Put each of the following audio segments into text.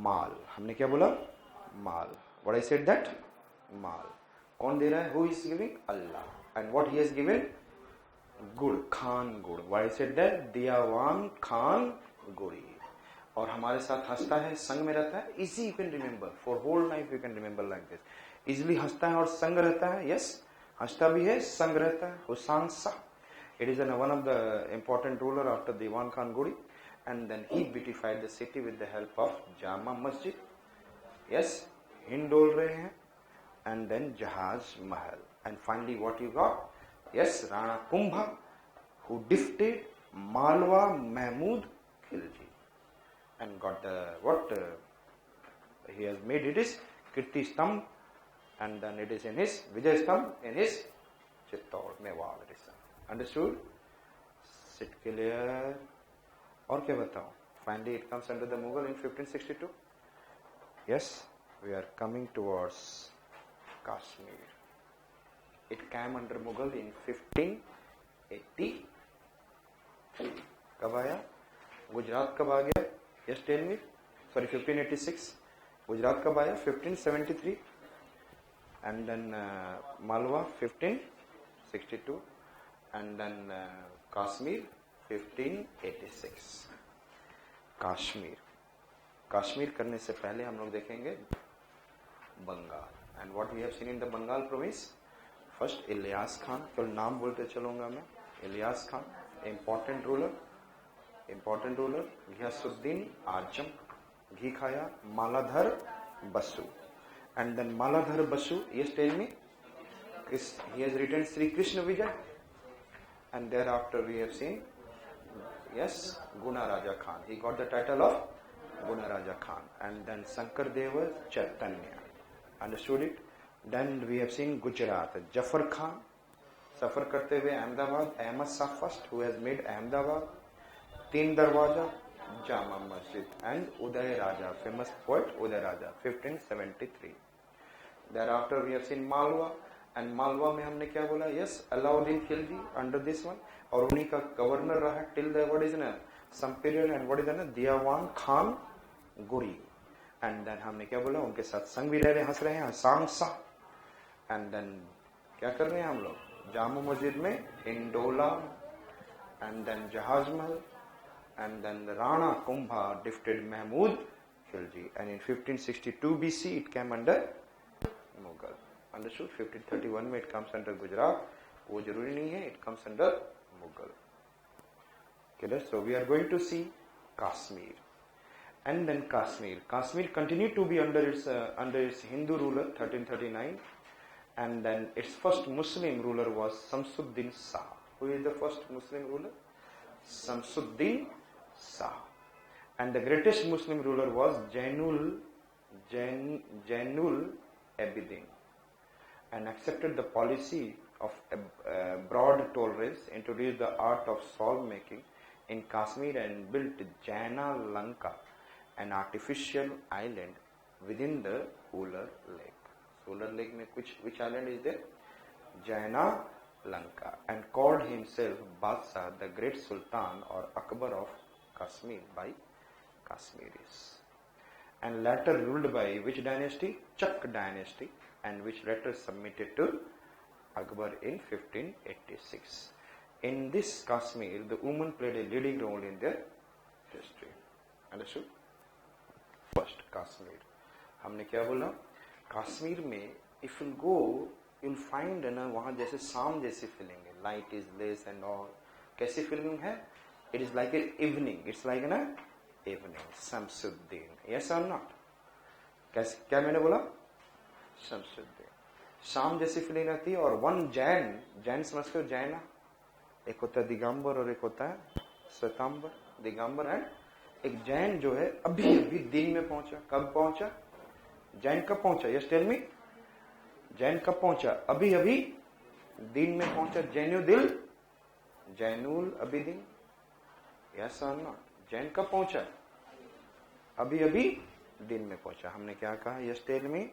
माल. हमने क्या बोला? माल. What I said that? माल. कौन दे रहा है? Who is giving? Allah. And what he has given? गुड़. खान गुड़. What I said that? दियावान Khan Gudi. और हमारे साथ हंसता है, संग में रहता है. Easy you can remember. For whole life you can remember like this. Easily हंसता है और संग रहता है. Yes. हंसता भी है, संग रहता है. हुसैन सा. It is one of the important ruler after Diwan Khan Guri, and then he beautified the city with the help of Jama Masjid. Yes, Hindol rahe hain, and then Jahaz Mahal, and finally what you got? Yes, Rana Kumbha, who defeated Malwa Mahmud Khilji, and got the what he has made it is Kirti Stambh, and then it is in his Vijay Stambh in his Chittor Mewar. Understood? Sit clear. और क्या बताऊं? Finally it comes under the Mughal in 1562. Yes, we are coming towards Kashmir. It came under Mughal in 1583. कब आया? गुजरात कब आ गया? Yes, tell me. Sorry, 1586. Gujarat कब आया? 1573. And then Malwa 1562. And then Kashmir 1586. Kashmir करने से पहले हम लोग देखेंगे Bengal. And what we have seen in the Bengal province? First Ilyas Khan. केवल नाम बोलते चलूंगा मैं. Ilyas Khan, important ruler. घियासुद्दीन आजम, घी खाया. Maladhar Basu. And then Maladhar Basu, yes, tell me. He has written Sri Krishna Vijay. And thereafter we have seen, yes, Guna Raja Khan. He got the title of Guna Raja Khan. And then Sankar Deva Chaitanya. Understood it? Then we have seen Gujarat. Jafar Khan. Safar karte hue Ahmedabad. Ahmad Shah first, who has made Ahmedabad. Teen Darwaja, Jama Masjid. And Uday Raja, famous poet Uday Raja, 1573. Thereafter we have seen Malwa. And Malwa में हमने क्या बोला? Yes, Alauddin Khilji under this one. और उन्हीं का governor रहा till the what is na some period, and what is na दियावान Khan Guri. And then हमने क्या बोला? उनके साथ संग भी रह रहे, हंस रहे हैं, सांसा. And then क्या कर रहे हैं हम लोग? जामा मस्जिद में इंडोला. And then जहाज महल. And then the Rana Kumbha defeated Mahmud Khilji. And in 1562 BC it came under Mughal. Understood? 1531 में it comes under Gujarat. वो जरूरी नहीं है. It comes under Mughal. Okay, so we are going to see Kashmir. And then Kashmir continued to be under its Hindu ruler 1339. And then its first Muslim ruler was Samsuddin Shah. Who is the first Muslim ruler? Samsuddin Shah. And the greatest Muslim ruler was Jainul Abidin, and accepted the policy of broad tolerance, introduced the art of salt making in Kashmir, and built Jaina Lanka, an artificial island within the Ular Lake. So Ular Lake में which island is there? Jaina Lanka. And called himself Badshah, the great Sultan or Akbar of Kashmir by Kashmiris. And later ruled by which dynasty? Chak dynasty, and which later submitted to Akbar in 1586. In this Kashmir, the women played a leading role in their history. Understood? First Kashmir. हमने क्या बोला? Kashmir में if you go, you'll find ना वहाँ जैसे शाम जैसी feeling है. Light is less and all. कैसी feeling है? It is like an evening. It's like ना evening. Samsuddin. Yes or not? कैसे क्या मैंने बोला? Samsuddin. शाम जैसी फीलिंग रहती है. और वन जैन समझते हो? जैना एक होता है दिगंबर और एक होता है श्वेतांबर. दिगंबर एंड एक जैन जो है अभी अभी दिन में पहुंचा. कब पहुंचा? जैन कब पहुंचा? यस टेल मी. जैन कब पहुंचा? अभी अभी दिन में पहुंचा. जैनुल अबिदीन. यस और नॉट? जैन कब पहुंचा? अभी अभी दिन में पहुंचा. हमने क्या कहा? Yes tell me.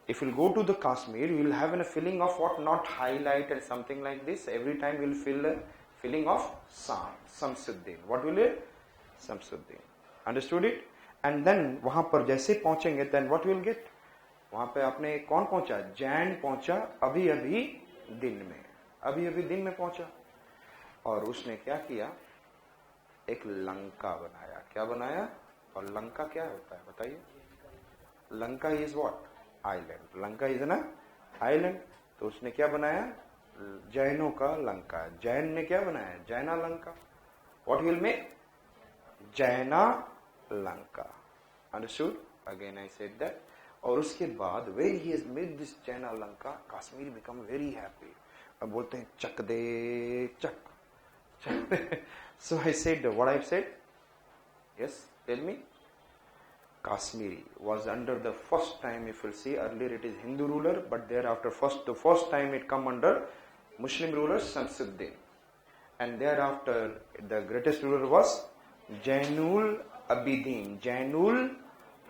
If you go to the Kashmir, you will have a feeling of what? Not highlight and something like this. Every time you will feel a feeling of Samsuddin. What will it? Samsuddin. Understood it? And then वहां पर जैसे पहुंचेंगे then what will get, वहां पे आपने कौन पहुंचा, जैन पहुंचा अभी अभी दिन में, अभी अभी दिन में पहुंचा, और उसने क्या किया, एक लंका बनाया। क्या बनाया, और लंका क्या होता है बताइए, Lanka is what, island, Lanka is ना आइलैंड। तो उसने क्या बनाया, जैनों का लंका, जैन ने क्या बनाया, जैना लंका, व्हाट विल मेक, जैना लंका, understood, again I said that. और उसके बाद when he has made this जैना लंका, कश्मीर बिकम वेरी हैप्पी, अब बोलते हैं चक दे चक, so I said what I've said, yes, tell me. Kashmiri was under the first time, if you'll see, earlier it is Hindu ruler, but thereafter the first time it come under Muslim ruler Shamsuddin, and thereafter the greatest ruler was Jainul Abidin, Jainul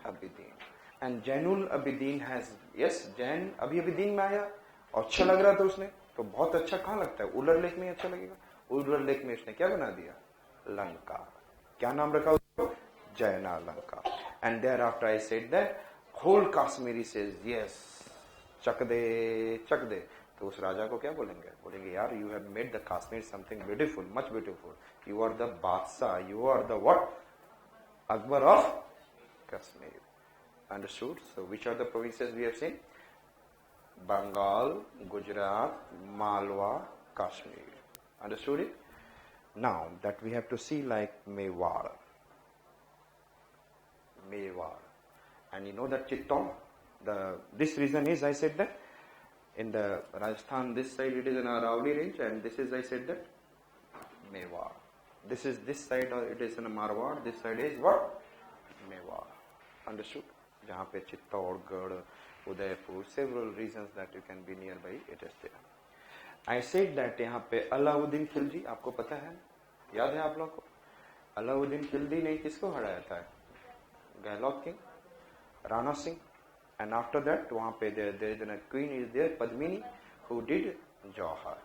Abidin, and Jainul Abidin has, yes, Jain Abidin में आया और अच्छा लग रहा था उसने, तो बहुत अच्छा कहाँ लगता है, उलर लेक में अच्छा लगेगा, उलर लेक में उसने क्या बना दिया, लंका, क्या नाम रखा उसको, जैना Lanka. And thereafter I said that whole Kashmiri says yes, चक दे, तो उस राजा को क्या बोलेंगे, बोलेंगे यार you have made the Kashmir something beautiful, much beautiful, you are the Badshah, you are the what, Akbar of Kashmir, understood? So which are the provinces we have seen, Bengal, Gujarat, Malwa, Kashmir, understood it? Now that we have to see like Mewar, and you know that Chittor, this reason is I said that in the Rajasthan this side it is in Aravalli range, and this is I said that Mewar, this is this side, or it is in a Marwar, this side is what, Mewar, understood? जहाँ पे Chittorgarh, Udaipur, several reasons that you can be nearby, it is there. I said that यहाँ पे अलाउद्दीन खिलजी, आपको पता है, याद है आप लोगों को, अलाउद्दीन खिलजी ने किसको हराया था, Gehlot king, Rana Singh, and after that वहाँ पे there is a queen is there, Padmini, who did Johar,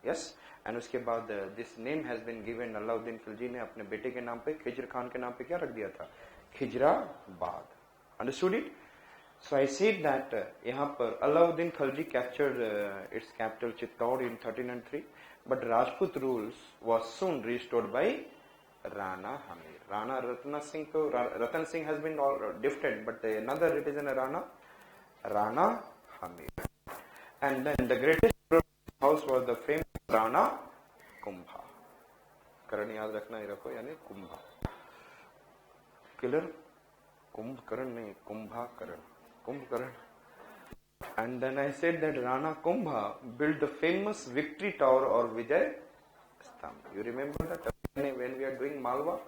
yes, and उसके बाद this name has been given, Alauddin Khilji ने अपने बेटे के नाम पे, खिज्र खान के नाम पे क्या रख दिया था, Khizrabad, understood it? So I said that यहाँ पर Alauddin Khilji captured its capital Chittor in 1303, but Rajput rules was soon restored by Rana Hamir. Rana Ratan Singh has been defeated, but another it is in Rana Hamir. And then the greatest house was the famous Rana Kumbha. करण याद रखना ही रखो, यानी Kumbha, killer Kumbhakarna नहीं, Kumbhakarna. And then I said that Rana Kumbha built the famous victory tower or Vijay Stambh. You remember that when we are doing Malwa?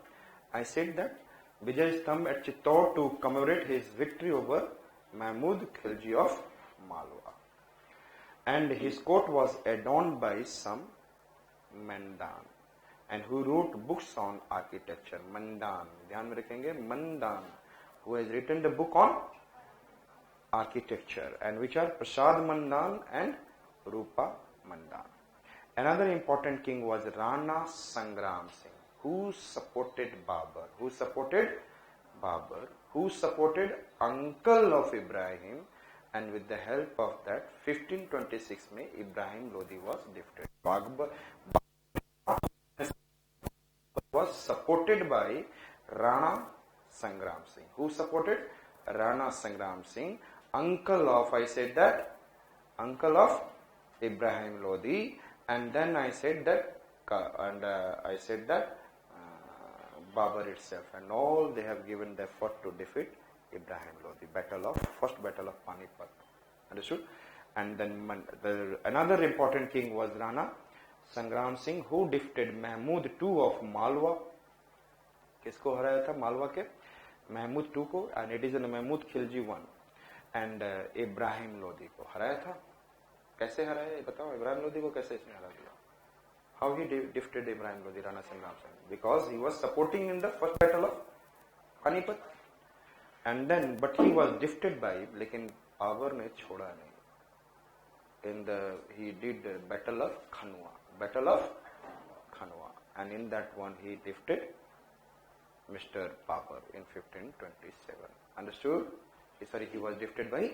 I said that Vijay Stambh at Chittor to commemorate his victory over Mahmud Khilji of Malwa. And his court was adorned by some Mandan, and who wrote books on architecture. Mandan, ध्यान में रखेंगे, Mandan, who has written the book on architecture, and which are Prasad Mandan and Rupa Mandan. Another important king was Rana Sangram Singh, who supported Babur, who supported uncle of Ibrahim, and with the help of that 1526 में Ibrahim Lodi was defeated. Babur was supported by Rana Sangram Singh. Who supported? Rana Sangram Singh, uncle of, I said that, uncle of Ibrahim Lodi, and then I said that, Babur itself, and all they have given the effort to defeat Ibrahim Lodi. First battle of Panipat, understood? And then another important king was Rana Sangram Singh, who defeated Mahmud II of Malwa. किसको हराया था मालवा के? Mahmood II को, and it is in Mahmud Khilji I, and Ibrahim Lodi को हराया था. कैसे हराया ये बताओ, इब्राहिम लोदी को कैसे इसने हरा दिया? How he defeated Ibrahim Lodi, Rana Sangram Singh? Because he was supporting in the first battle of Panipat, and then but he was defeated by, लेकिन बाबर ने छोड़ा नहीं. He did the battle of Khanwa, and in that one he defeated Mr. Babur in 1527. Understood? Sorry, he was gifted by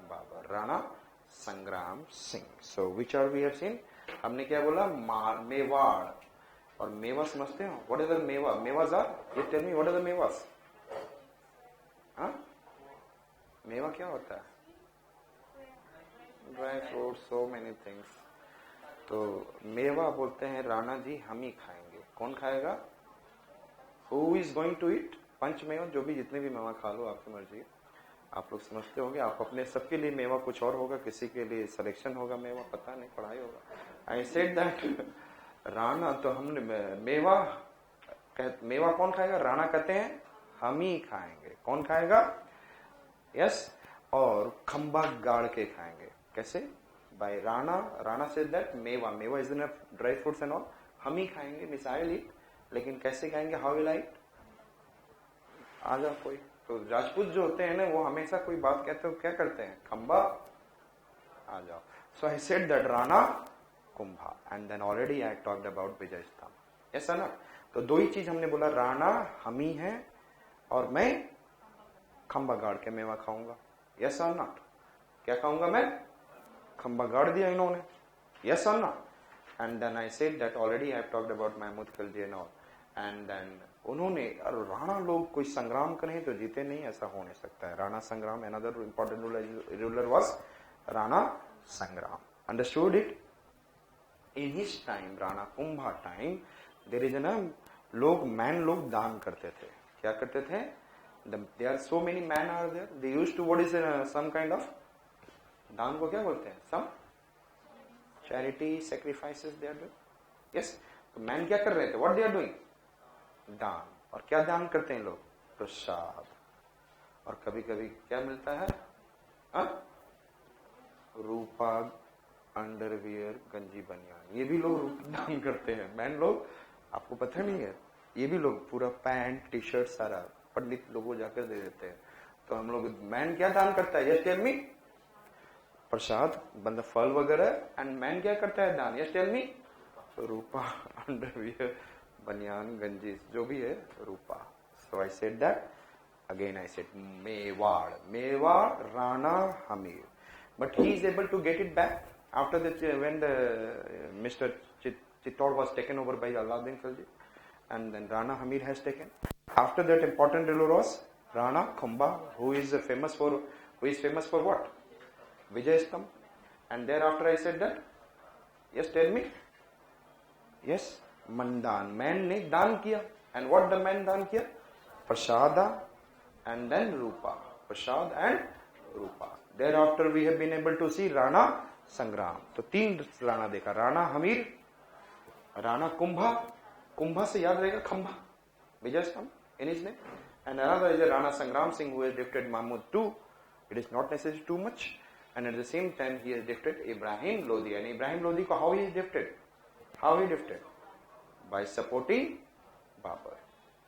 Babur, Rana Sangram Singh. So which are we have seen? हमने क्या बोला? मेवाड़. और मेवा समझते हो? What is the मेवा? मेवाज are? You tell me what are the मेवास? हाँ? मेवा क्या होता है? Dry fruit, so many things. तो मेवा बोलते हैं राणा जी हम ही खाएंगे. कौन खाएगा? Who is going to eat? पंच मेवा, जो भी जितने भी मेवा खा लो, आपकी मर्जी. आप लोग समझते होंगे, आप अपने सबके लिए मेवा कुछ और होगा, किसी के लिए सिलेक्शन होगा मेवा, पता नहीं, पढ़ाई होगा. आई सेड दैट राणा, तो हमने मेवा कौन खाएगा? राणा कहते हैं हम ही खाएंगे. कौन खाएगा? यस. और खंबा गाड़ के खाएंगे. कैसे? बाय राणा सेड दैट मेवा is in dry fruits and all. हम ही खाएंगे, मिस आई विल ईट. लेकिन कैसे खाएंगे? How will I? आ जाओ कोई. तो राजपूत जो होते हैं ना, वो हमेशा कोई बात कहते हो क्या करते हैं? खंबा आ जाओ. So I said that Rana Kumbha, and then already I talked about Vijay Stambh. ऐसा ना. तो दो ही चीज हमने बोला, राणा हम ही है और मैं खंबा गाड़ के मेवा खाऊंगा. यस और नॉट? क्या खाऊंगा मैं? खंबा गाड़ दिया इन्होंने. यस और not? And then I said that already I have talked about Mahmud Khilji and all. And then उन्होंने, राणा लोग कोई संग्राम करें तो जीते नहीं, ऐसा हो नहीं सकता है. राणा संग्राम, another important ruler was Rana Sangram. Understood it? In his time, Rana Kumbha time, there is लोग दान करते थे. क्या करते थे? There are so many men are there. They used to, what is some kind of, दान को क्या बोलते हैं? Some charity sacrifices they are doing. Yes. तो मैन क्या कर रहे थे? What they are doing? दान. और क्या दान करते हैं लोग? प्रसाद. और कभी कभी क्या मिलता है? रूपा, अंडरवियर, गंजी बनियान, ये भी लोग दान करते हैं. मैन लोग, आपको पता नहीं है, ये भी लोग पूरा पैंट, टी शर्ट सारा पंडित लोगों जाकर दे देते हैं. तो हम लोग, मैन क्या दान करता है? यस टेल मी. प्रसाद, बंदा फल वगैरह. एंड मैन क्या करता है दान? Yes tell me. Rupa, underwear, बनियान, गंजी, जो भी है Rupa. So I said that again. I said Mewar Rana Hamir. But he is able to get it back after that when the mister Chittor was taken over by Alauddin Khilji, and then Rana Hamir has taken. After that important ruler was Rana Kumbha, who is famous for what? Vijay Stamp. And thereafter I said that, yes, tell me. Yes, mandan. Man ने दान किया. And what the man दान किया? Prasada and then Rupa. Prasad and Rupa. Thereafter we have been able to see Rana Sangram. तो तीन राणा देखा. राणा हमीर, राणा कुंभा. कुंभा से याद रहेगा खंभा, Vijay Stamp in his name. And another is Rana Sangram Singh, who has gifted Mahmud too. It is not necessary too much. And at the same time, he has gifted Ibrahim Lodi. And Ibrahim Lodi, how he is gifted? How he gifted? By supporting Babur.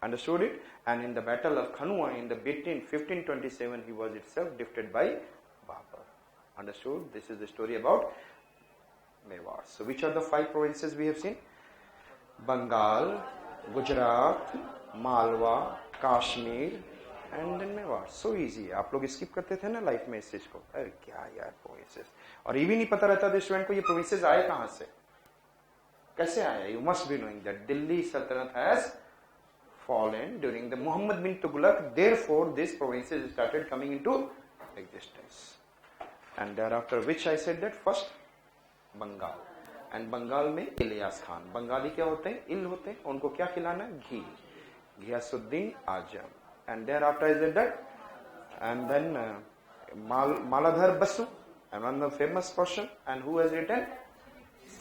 Understood it? And in the battle of Khanua in the 1527, he was itself gifted by Babur. Understood? This is the story about Mewar. So which are the 5 provinces we have seen? Bengal, Gujarat, Malwa, Kashmir, and then Mewar. So easy. आप लोग skip करते थे ना life में इस चीज को. अरे क्या यार प्रोविंसेस, और ये भी नहीं पता रहता था स्टूडेंट को ये प्रोविंसेस आए कहां से, कैसे आए. You must be knowing that Delhi सल्तनत has fallen during the Muhammad bin Tughlaq. Therefore, these provinces started coming into existence. And thereafter, which I said that first, Bengal. And Bengal में इलियास खान. बंगाली क्या होते हैं? इल होते हैं. उनको क्या खिलाना? घी. Ghiyasuddin Azam. And thereafter I said that. And then Maladhar Basu, another famous person. And who has written?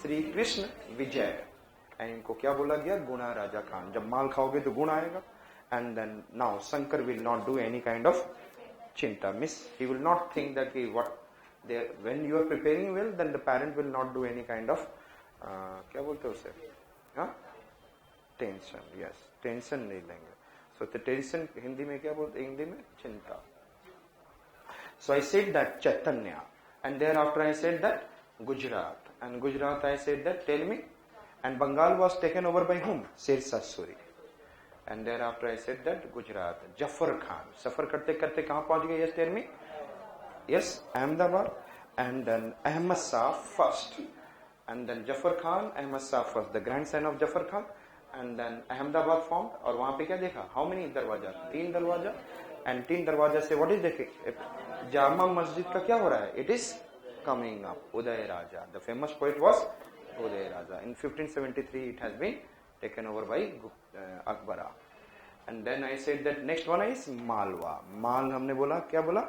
Sri Krishna Vijay. And इनको क्या बोला गया? गुणा राजा खान. जब माल खाओगे तो गुण आएगा. And then now Shankar will not do any kind of chinta. He will not think that when you are preparing well, then the parent will not do any kind of क्या बोलते हैं उसे? हाँ? Tension. Yes. Tension नहीं लेंगे. So the tension Hindi में क्या बोलते हैं? हिंदी में चिंता. So I said that Chaitanya, and thereafter I said that Gujarat, and Gujarat I said that, tell me. And Bengal was taken over by whom? Sher Shah Suri. and thereafter I said that Gujarat, Jafar Khan. सफर करते करते कहाँ पहुंच गए? Yes, tell me. Yes, Ahmedabad, and then Ahmad Shah first, and then Jafar Khan, Ahmad Shah first, the grandson of Jafar Khan, and then Ahmedabad formed. और वहाँ पे क्या देखा? How many दरवाजा? 3 दरवाजा, and 3 दरवाजा से what is देखे? जामा मस्जिद का क्या हो रहा है? It is coming up. Uday Raja, the famous poet was Uday Raja. In 1573 it has been taken over by Akbara. And then I said that next one is Malwa. माल हमने बोला, क्या बोला?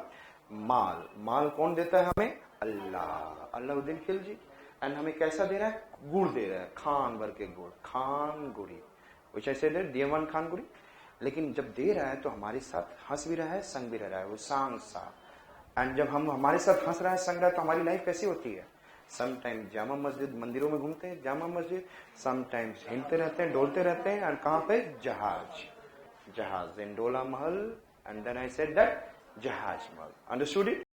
माल. माल कौन देता है हमें? अल्लाह. अल्लाउद्दीन खिलजी. एंड हमें कैसा दे रहा है? गुड़ दे रहा है, खान भर के गुड़, Khan Gudi. which I said that देवन खान गुड़ी. लेकिन जब दे रहा है तो हमारे साथ हंस भी रहा है, संग भी रह रहा है, वो सांग सा. एंड जब हम हमारे साथ हंस रहा है, संग रहा है, तो हमारी लाइफ कैसी होती है? समटाइम्स जामा मस्जिद, मंदिरों में घूमते हैं जामा मस्जिद, समटाइम्स हिलते रहते हैं, डोलते रहते हैं. एंड कहाँ पे? जहाज. जहाज. Then Dola Mahal, and then I said that Jahaz Mahal. Understood it?